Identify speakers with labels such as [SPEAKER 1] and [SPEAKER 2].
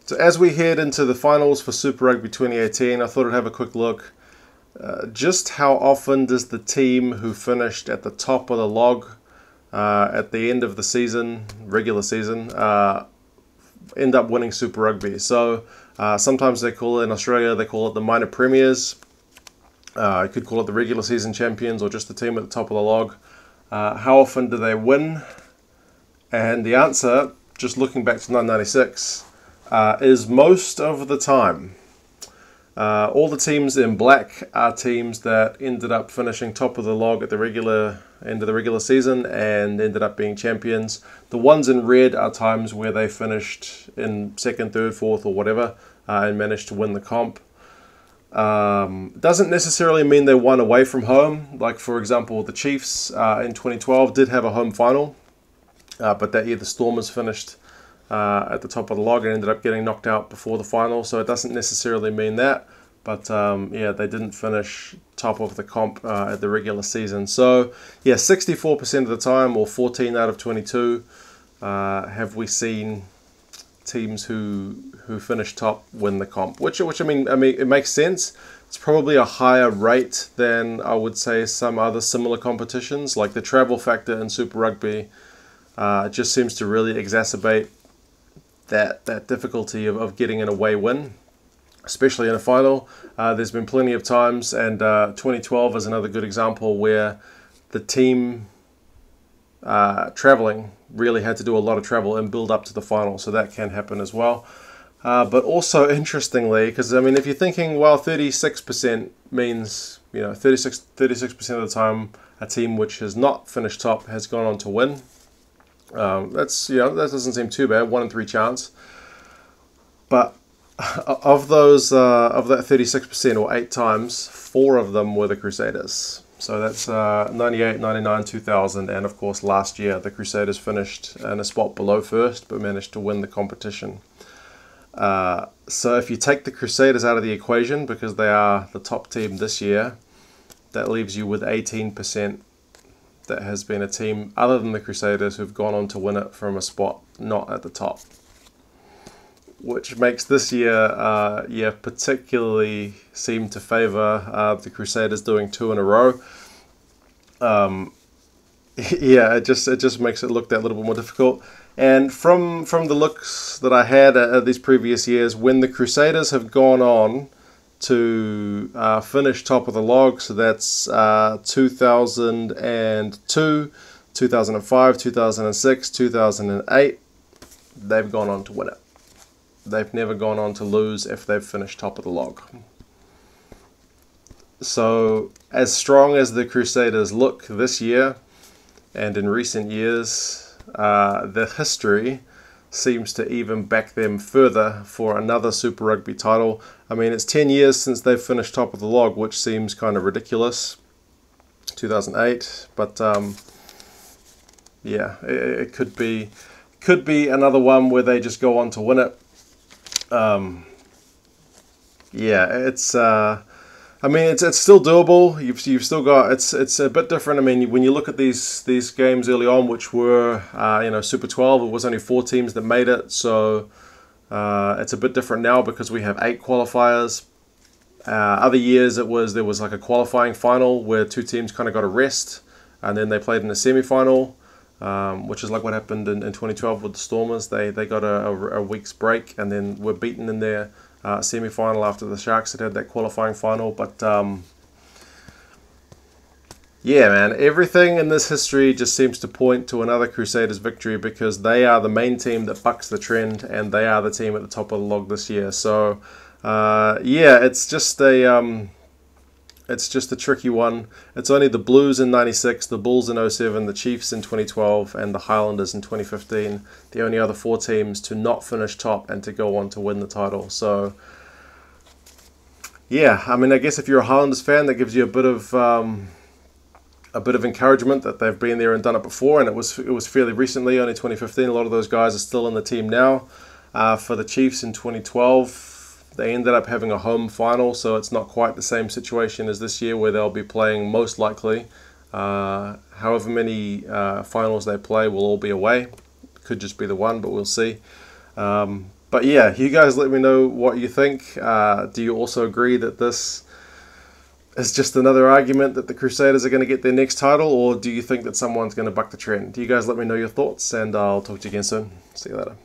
[SPEAKER 1] So as we head into the finals for Super Rugby 2018, I thought I'd have a quick look. Just how often does the team who finished at the top of the log at the end of the season, regular season, end up winning Super Rugby? So sometimes they call it, in Australia, they call it the minor premiers. You could call it the regular season champions or just the team at the top of the log. How often do they win? And the answer, just looking back to 1996, is most of the time. All the teams in black are teams that ended up finishing top of the log at the end of the regular season and ended up being champions. The ones in red are times where they finished in second, third, fourth, or whatever, and managed to win the comp. Doesn't necessarily mean they won away from home. Like, for example, the Chiefs in 2012 did have a home final, but that year the Stormers finished at the top of the log and ended up getting knocked out before the final, so it doesn't necessarily mean that. But yeah, they didn't finish top of the comp at the regular season. So yeah, 64% of the time, or 14 out of 22, have we seen teams who finish top win the comp. Which I mean, it makes sense. It's probably a higher rate than I would say some other similar competitions. Like the travel factor in Super Rugby just seems to really exacerbate that difficulty of getting an away win, especially in a final. There's been plenty of times, and 2012 is another good example where the team traveling really had to do a lot of travel and build up to the final, so that can happen as well. But also interestingly, because I mean, if you're thinking, well, 36% means, 36% of the time a team which has not finished top has gone on to win. That doesn't seem too bad, 1 in 3 chance. But of those, of that 36%, or 8 times, 4 of them were the Crusaders. So that's 98, 99, 2000, and of course last year the Crusaders finished in a spot below first, but managed to win the competition. So if you take the Crusaders out of the equation, because they are the top team this year, that leaves you with 18% that has been a team other than the Crusaders who've gone on to win it from a spot not at the top, which makes this year particularly seem to favour the Crusaders doing 2 in a row. Yeah, it just makes it look that little bit more difficult. And from the looks that I had at these previous years, when the Crusaders have gone on to finish top of the log, so that's 2002, 2005, 2006, 2008, they've gone on to win it. They've never gone on to lose if they've finished top of the log. So as strong as the Crusaders look this year and in recent years, the history seems to even back them further for another Super Rugby title. I mean, it's 10 years since they've finished top of the log, which seems kind of ridiculous. 2008, but yeah, it could be another one where they just go on to win it. Yeah, it's I mean, it's still doable. You've still got, it's a bit different. I mean, when you look at these games early on, which were Super 12, it was only 4 teams that made it. So it's a bit different now because we have 8 qualifiers. Other years there was like a qualifying final where 2 teams kind of got a rest, and then they played in a semi-final, which is like what happened in 2012 with the Stormers. They got a week's break and then were beaten in their semi-final after the Sharks had that qualifying final. But yeah, man, everything in this history just seems to point to another Crusaders victory, because they are the main team that bucks the trend, and they are the team at the top of the log this year. So yeah, it's just a tricky one. It's only the Blues in 96, the Bulls in 07, the Chiefs in 2012, and the Highlanders in 2015. The only other 4 teams to not finish top and to go on to win the title. So yeah, I mean, I guess if you're a Highlanders fan, that gives you a bit of encouragement that they've been there and done it before, and it was fairly recently, only 2015. A lot of those guys are still in the team now. For the Chiefs in 2012, they ended up having a home final, so it's not quite the same situation as this year, where they'll be playing most likely. However many finals they play will all be away. Could just be the one, but we'll see. But yeah, you guys let me know what you think. Do you also agree that this is just another argument that the Crusaders are going to get their next title, or do you think that someone's going to buck the trend? You guys let me know your thoughts, and I'll talk to you again soon. See you later.